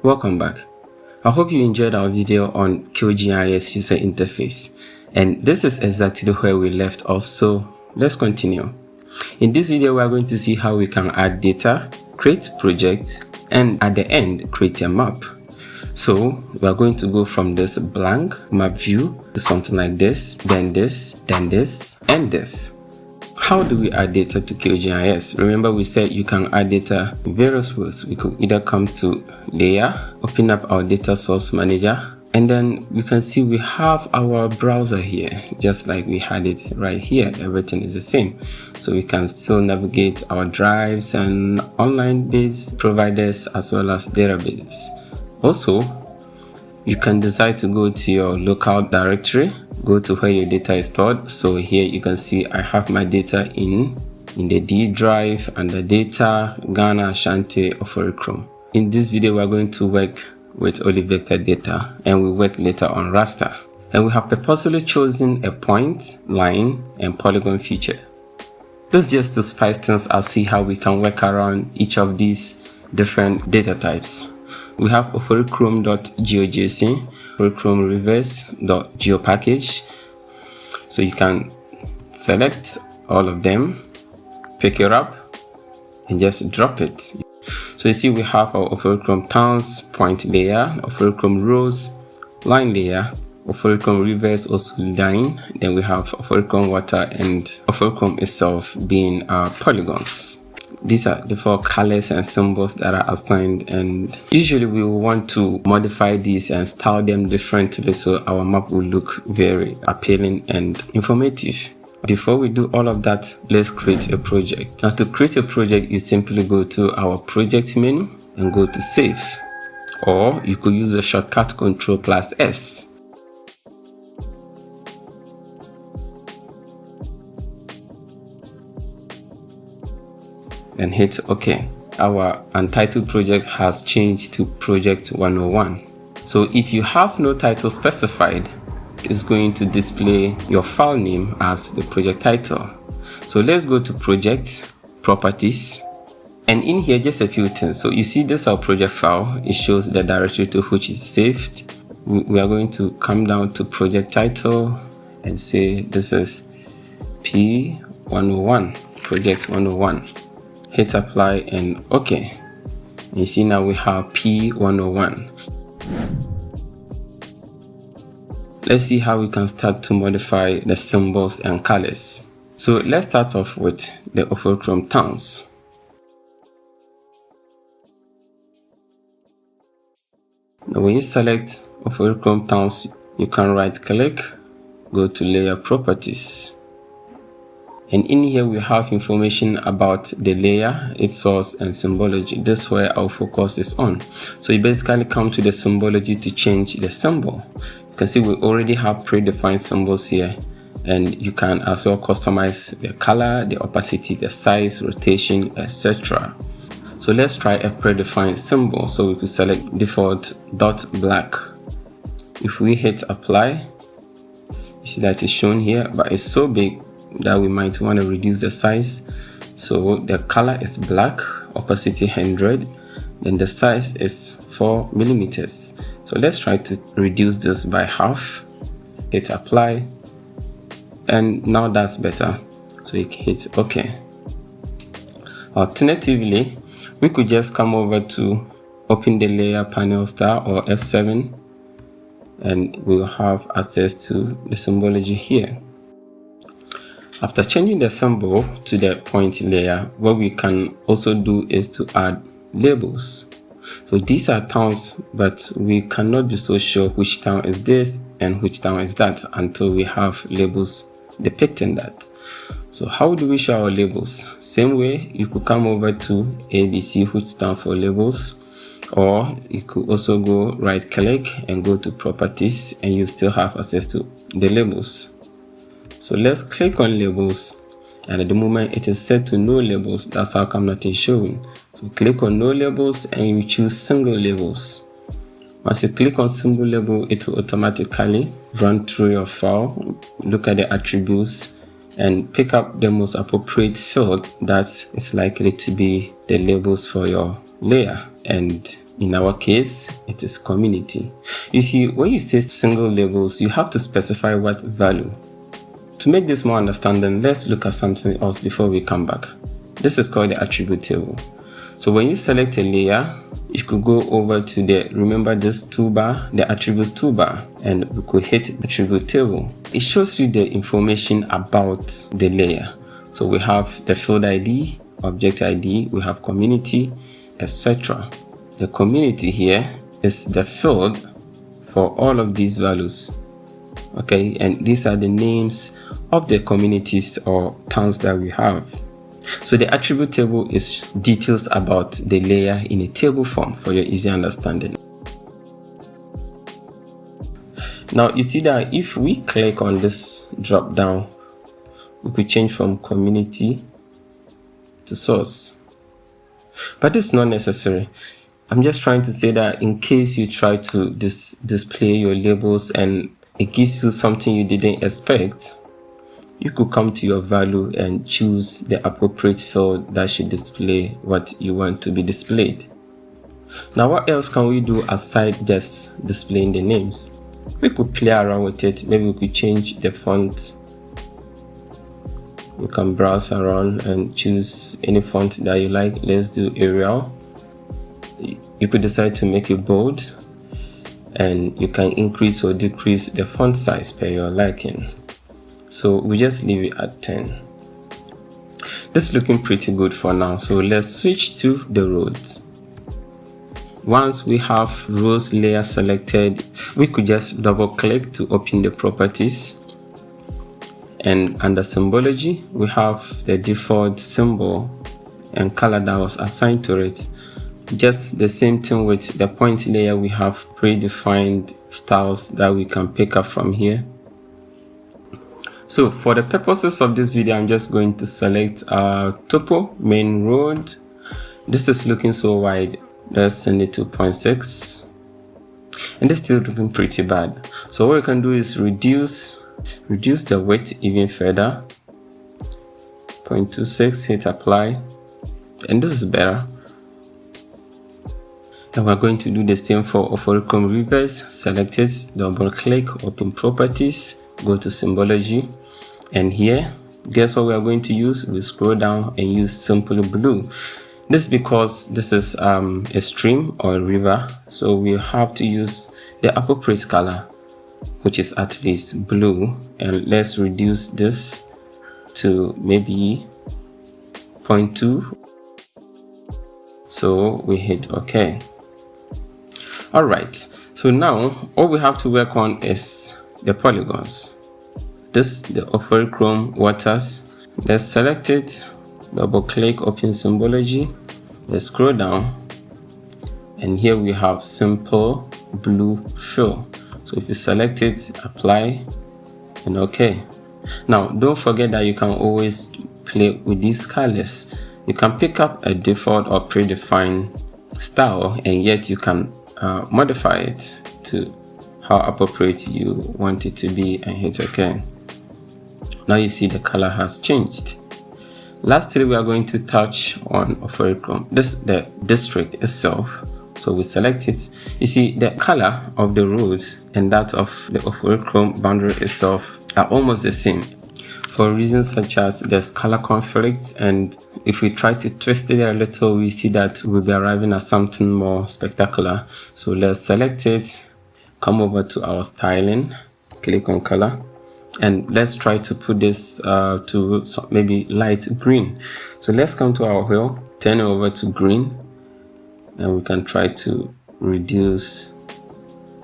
Welcome back. I hope you enjoyed our video on QGIS user interface, and this is exactly where we left off, so let's continue. In this video, we are going to see how we can add data, create projects, and at the end, create a map. So we are going to go from this blank map view to something like this, then this, then this, and this. How do we add data to QGIS? Remember, we said you can add data in various ways. We could either come to layer, open up our data source manager, and then we can see we have our browser here, just like we had it right here. Everything is the same. So we can still navigate our drives and online based providers as well as databases. Also, you can decide to go to your local directory, go to where your data is stored. So here you can see I have my data in the D drive under data, Ghana, Ashanti, Oforicrom. In this video, we're going to work with only vector data, and we work later on raster. And we have purposely chosen a point, line, and polygon feature. This is just to spice things up, see how we can work around each of these different data types. We have oforicrom.geojson, oforicrom-reverse.geopackage. So you can select all of them, pick it up, and just drop it. So you see we have our oforicrom towns point layer, oforicrom rows line layer, oforicrom reverse also line. Then we have oforicrom water and oforicrom itself being our polygons. These are the 4 colors and symbols that are assigned, and usually we will want to modify these and style them differently so our map will look very appealing and informative. Before we do all of that, let's create a project. Now, to create a project, you simply go to our project menu and go to save, or you could use the shortcut Ctrl+S. And hit OK. Our untitled project has changed to project 101. So if you have no title specified, it's going to display your file name as the project title. So let's go to project, properties, and in here just a few things. So you see this is our project file. It shows the directory to which is saved. We are going to come down to project title and say this is P101, project 101. Hit apply and OK. And you see now we have P101. Let's see how we can start to modify the symbols and colors. So let's start off with the oforicrom towns. Now when you select oforicrom towns, you can right click, go to layer properties. And in here we have information about the layer, its source, and symbology. This is where our focus is on. So you basically come to the symbology to change the symbol. You can see we already have predefined symbols here, and you can as well customize the color, the opacity, the size, rotation, etc. So let's try a predefined symbol. So we could select default .black. If we hit apply, you see that it's shown here, but it's so big that we might want to reduce the size. So the color is black, opacity 100, then the size is 4 millimeters. So let's try to reduce this by half. Hit apply, and now that's better. So you can hit OK. Alternatively, we could just come over to open the layer panel star or F7, and we'll have access to the symbology here. After changing the symbol to the point layer, what we can also do is to add labels. So these are towns, but we cannot be so sure which town is this and which town is that until we have labels depicting that. So how do we show our labels? Same way, you could come over to ABC, which stands for labels, or you could also go right click and go to properties, and you still have access to the labels. So let's click on labels, and at the moment it is set to no labels. That's how come nothing is showing. So click on no labels and you choose single labels. Once you click on single label, it will automatically run through your file, look at the attributes, and pick up the most appropriate field that is likely to be the labels for your layer. And in our case, it is community. You see, when you say single labels, you have to specify what value. To make this more understanding, let's look at something else before we come back. This is called the attribute table. So when you select a layer, you could go over to remember this toolbar, the attributes toolbar, and we could hit the attribute table. It shows you the information about the layer. So we have the field ID, object ID, we have community, etc. The community here is the field for all of these values. Okay, and these are the names of the communities or towns that we have. So the attribute table is details about the layer in a table form for your easy understanding. Now you see that if we click on this drop down, we could change from community to source. But it's not necessary. I'm just trying to say that in case you try to display your labels and it gives you something you didn't expect, you could come to your value and choose the appropriate field that should display what you want to be displayed. Now, what else can we do aside just displaying the names? We could play around with it. Maybe we could change the font. You can browse around and choose any font that you like. Let's do Arial. You could decide to make it bold, and you can increase or decrease the font size per your liking. So we just leave it at 10. This is looking pretty good for now. So let's switch to the roads. Once we have roads layer selected, we could just double click to open the properties. And under symbology, we have the default symbol and color that was assigned to it. Just the same thing with the point layer, we have predefined styles that we can pick up from here. So for the purposes of this video, I'm just going to select topo main road. This is looking so wide. Let's send it to 0.6. And this is still looking pretty bad. So what we can do is reduce the width even further. 0.26, hit apply. And this is better. And we're going to do the same for Oforicom Reverse. Select it, double click, open properties, go to symbology. And here, guess what we are going to use? We scroll down and use simple blue. This is because this is a stream or a river. So we have to use the appropriate color, which is at least blue. And let's reduce this to maybe 0.2. So we hit OK. All right. So now all we have to work on is the polygons. This the Oforicom waters. Let's select it, double click, open symbology. Let's scroll down, and here we have simple blue fill. So if you select it, apply, and OK. Now don't forget that you can always play with these colors. You can pick up a default or predefined style, and yet you can modify it to how appropriate you want it to be, and hit OK. Now you see the color has changed. Lastly, we are going to touch on Oforicom. This is the district itself. So we select it. You see the color of the roads and that of the Oforicom boundary itself are almost the same, for reasons such as there's color conflict, and if we try to twist it a little, we see that we'll be arriving at something more spectacular. So let's select it, come over to our styling, click on color, and let's try to put this to maybe light green. So let's come to our wheel, turn it over to green, and we can try to reduce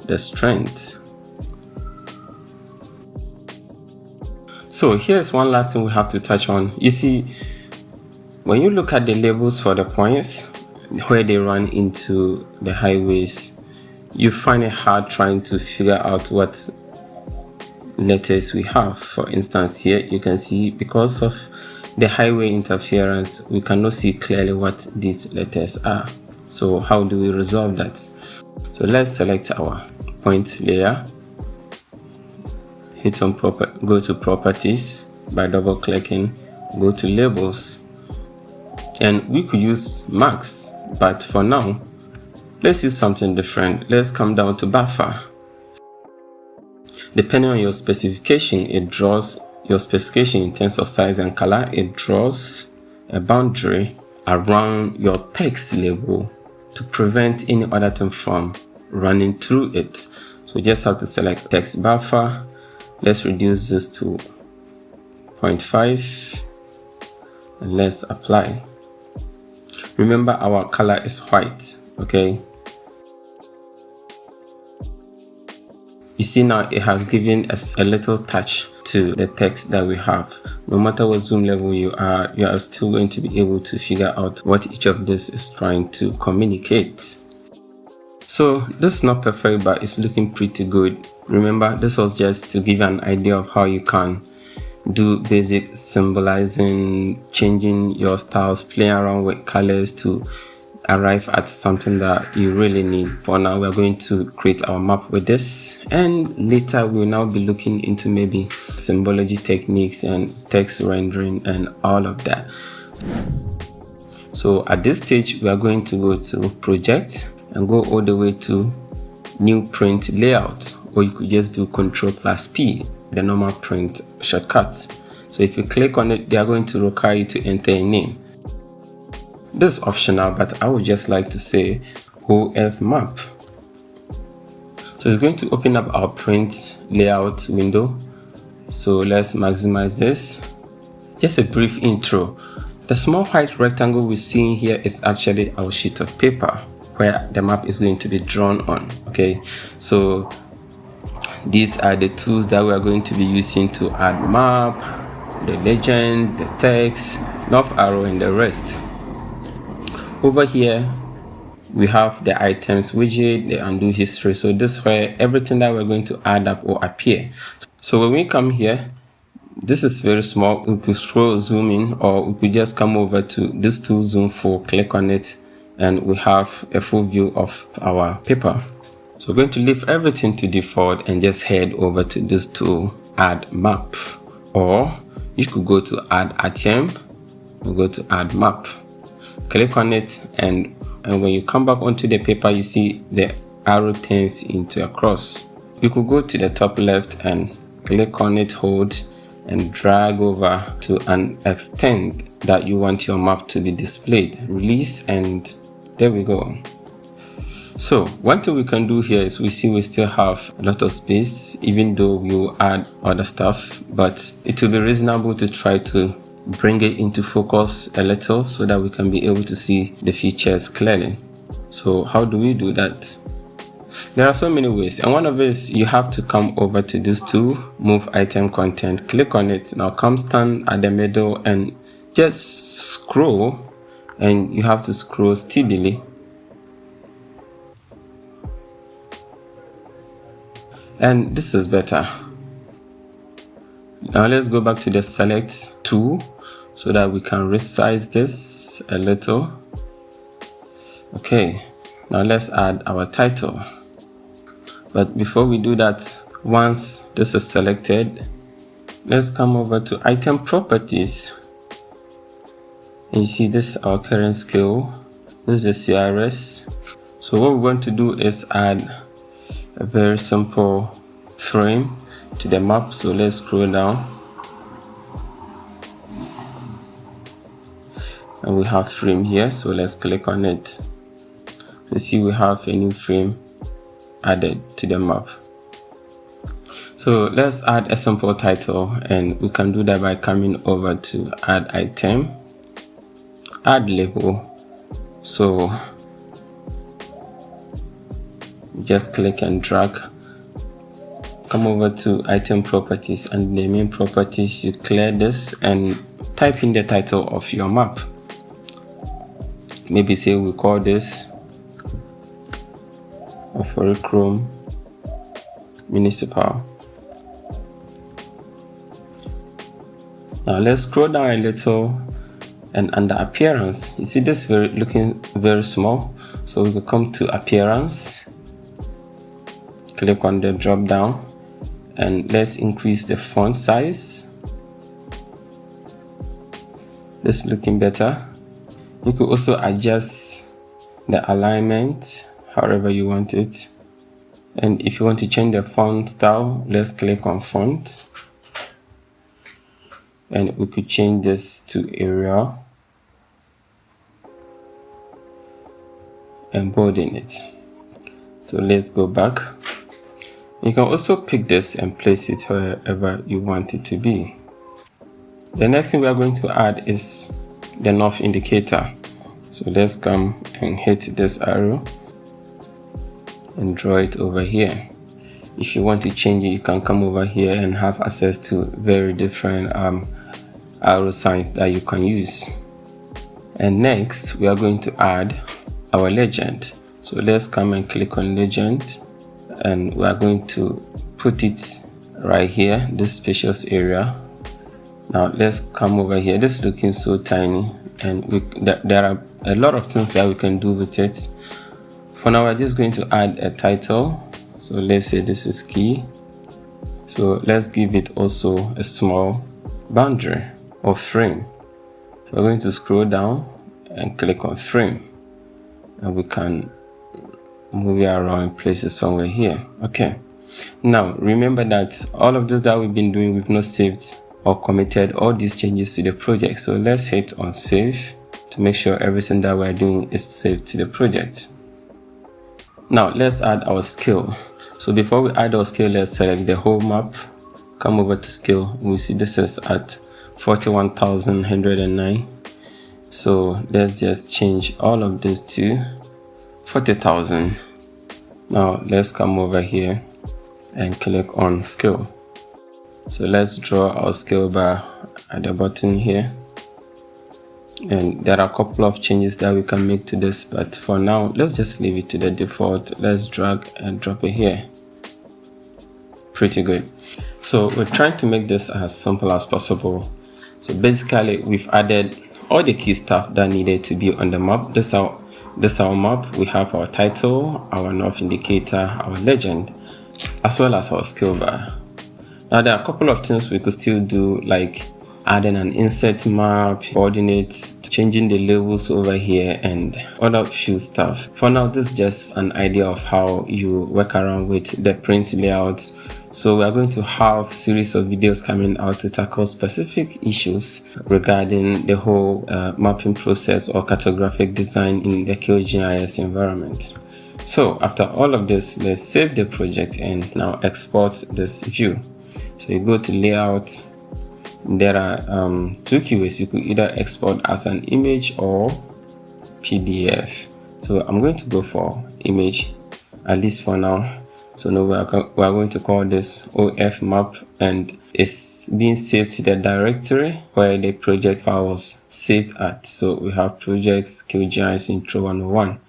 the strength. So here's one last thing we have to touch on. You see, when you look at the labels for the points where they run into the highways, you find it hard trying to figure out what letters we have. For instance, here you can see because of the highway interference, we cannot see clearly what these letters are. So how do we resolve that? So let's select our point layer, hit on go to properties by double clicking, go to labels, and we could use marks, but for now Let's use something different. Let's come down to buffer. Depending on your specification, it draws your specification in terms of size and color. It draws a boundary around your text label to prevent any other thing from running through it. So you just have to select text buffer. Let's reduce this to 0.5 and let's apply. Remember, our color is white, okay? You see now it has given us a little touch to the text that we have. No matter what zoom level you are still going to be able to figure out what each of this is trying to communicate. So this is not perfect, but it's looking pretty good. Remember, this was just to give you an idea of how you can do basic symbolizing, changing your styles, playing around with colors to arrive at something that you really need. For now, we're going to create our map with this, and later we'll now be looking into maybe symbology techniques and text rendering and all of that. So at this stage, we are going to go to project and go all the way to new print layout, or you could just do Ctrl+P, the normal print shortcuts. So if you click on it, they are going to require you to enter a name. This is optional, but I would just like to say OF map. So it's going to open up our print layout window. So let's maximize this. Just a brief intro. The small white rectangle we're seeing here is actually our sheet of paper where the map is going to be drawn on. Okay, so these are the tools that we are going to be using to add map, the legend, the text, north arrow, and the rest. Over here, we have the items widget, the undo history. So this is where everything that we're going to add up will appear. So when we come here, this is very small. We could scroll, zoom in, or we could just come over to this tool, zoom full, click on it, and we have a full view of our paper. So we're going to leave everything to default and just head over to this tool, add map, or you could go to add item, we'll go to add map. Click on it, and when you come back onto the paper, you see the arrow turns into a cross. You could go to the top left and click on it, hold, and drag over to an extent that you want your map to be displayed. Release, and there we go. So one thing we can do here is we still have a lot of space, even though we will add other stuff, but it will be reasonable to try to bring it into focus a little so that we can be able to see the features clearly. So how do we do that? There are so many ways, and one of it is you have to come over to this tool, move item content, click on it. Now come stand at the middle and just scroll, and you have to scroll steadily. And this is better. Now let's go back to the select tool so that we can resize this a little. Okay, now let's add our title. But before we do that, once this is selected, let's come over to item properties. And you see this is our current scale. This is the CRS. So what we want to do is add a very simple frame to the map. So let's scroll down, and we have frame here. So let's click on it. You see we have a new frame added to the map. So let's add a simple title, and we can do that by coming over to add item, add label. So just click and drag, come over to item properties, and the main properties, you clear this and type in the title of your map. Maybe say we call this Chrome Municipal. Now let's scroll down a little, and under appearance, you see this looking very small. So we will come to appearance, click on the drop down, and let's increase the font size. This is looking better. You could also adjust the alignment, however you want it. And if you want to change the font style, let's click on font, and we could change this to Arial and bolding it. So let's go back. You can also pick this and place it wherever you want it to be. The next thing we are going to add is the north indicator. So let's come and hit this arrow and draw it over here. If you want to change it, you can come over here and have access to very different arrow signs that you can use. And next we are going to add our legend. So let's come and click on legend, and we are going to put it right here, this spacious area. Now let's come over here. This is looking so tiny, and there are a lot of things that we can do with it. For now, we're just going to add a title. So let's say this is key. So let's give it also a small boundary or frame. So we're going to scroll down and click on frame, and we can move it around and place it somewhere here. Okay. Now remember that all of this that we've been doing, we've not saved or committed all these changes to the project. So let's hit on save to make sure everything that we're doing is saved to the project. Now let's add our scale. So before we add our scale, let's select the whole map, come over to scale. We see this is at 41,109. So let's just change all of this to 40,000. Now let's come over here and click on scale. So let's draw our scale bar at the bottom here, and there are a couple of changes that we can make to this, but for now let's just leave it to the default. Let's drag and drop it here. Pretty good. So we're trying to make this as simple as possible. So basically we've added all the key stuff that needed to be on the map. This is our map. We have our title, our north indicator, our legend, as well as our scale bar. Now there are a couple of things we could still do, like adding an insert map, coordinates, changing the labels over here, and other few stuff. For now, this is just an idea of how you work around with the print layout. So we are going to have series of videos coming out to tackle specific issues regarding the whole mapping process or cartographic design in the QGIS environment. So after all of this, let's save the project and now export this view. So you go to layout. There are two key ways. You could either export as an image or PDF. So I'm going to go for image, at least for now. So now we are going to call this OF map, and it's being saved to the directory where the project file was saved at. So we have projects QGIS intro 101.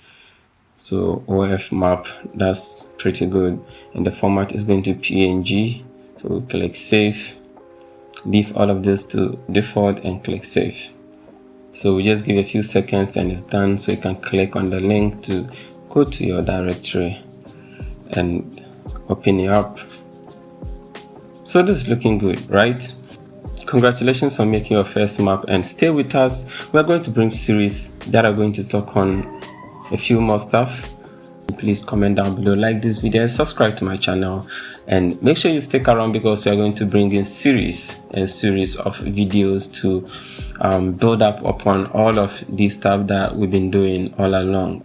So OF map, that's pretty good, and the format is going to PNG. So we'll click save, leave all of this to default and click save. So we just give a few seconds and it's done. So you can click on the link to go to your directory and open it up. So this is looking good, right? Congratulations on making your first map, and stay with us. We're going to bring series that are going to talk on a few more stuff. Please comment down below, like this video, and subscribe to my channel, and make sure you stick around because we are going to bring in series of videos to build up upon all of these stuff that we've been doing all along.